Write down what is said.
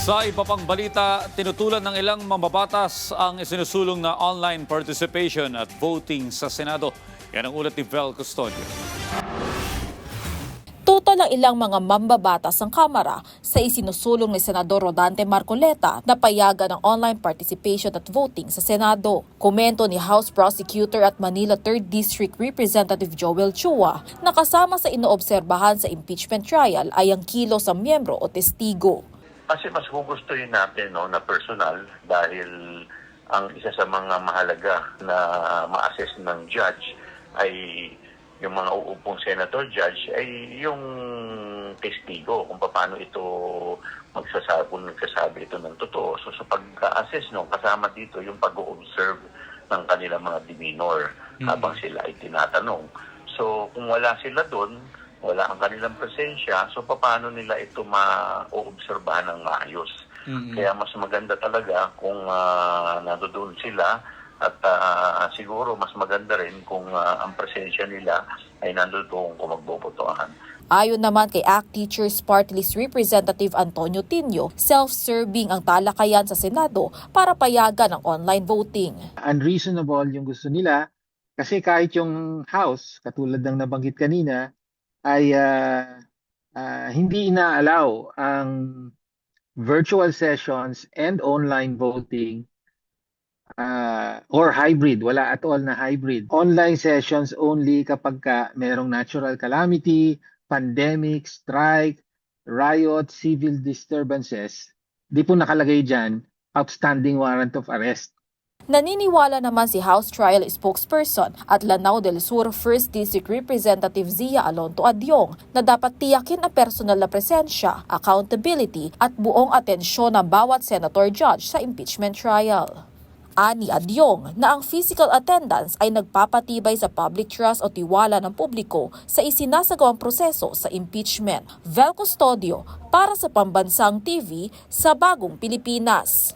Sa iba pang balita, tinutulan ng ilang mambabatas ang isinusulong na online participation at voting sa Senado. Yan ang ulat ni Vel Custodio. Tuto ng ilang mga mambabatas ng Kamara sa isinusulong ni Senador Rodante Marcoleta na payagan ng online participation at voting sa Senado. Komento ni House Prosecutor at Manila 3rd District Representative Joel Chua na kasama sa inoobserbahan sa impeachment trial ay ang kilos ng miyembro o testigo. Kasi mas gugustuhin natin na personal dahil ang isa sa mga mahalaga na ma-assess ng judge ay yung mga uupong senator judge ay yung testigo kung paano ito magsasabi ito ng totoo. So sa pag-assess kasama dito yung pag-observe ng kanilang mga demeanor habang sila ay tinatanong. So kung wala sila doon, wala ang kanilang presensya, so paano nila ito ma-oobserbahan ng maayos. Kaya mas maganda talaga kung nandoon sila at siguro mas maganda rin kung ang presensya nila ay nandoon kung magbobotohan. Ayon naman kay ACT Teachers Party List Representative Antonio Tinio, self-serving ang talakayan sa Senado para payagan ang online voting. Unreasonable yung gusto nila kasi kahit yung House, katulad ng nabanggit kanina, ay hindi ina-allow ang virtual sessions and online voting or hybrid. Wala at all na hybrid. Online sessions only kapag merong natural calamity, pandemic, strike, riot, civil disturbances. Di po nakalagay dyan, outstanding warrant of arrest. Naniniwala naman si House Trial spokesperson at Lanao del Sur 1st District Representative Zia Alonto Adyong na dapat tiyakin ang personal na presensya, accountability at buong atensyon ng bawat senator judge sa impeachment trial. Ani Adyong na ang physical attendance ay nagpapatibay sa public trust o tiwala ng publiko sa isinasagawang proseso sa impeachment. Vel Custodio para sa Pambansang TV sa Bagong Pilipinas.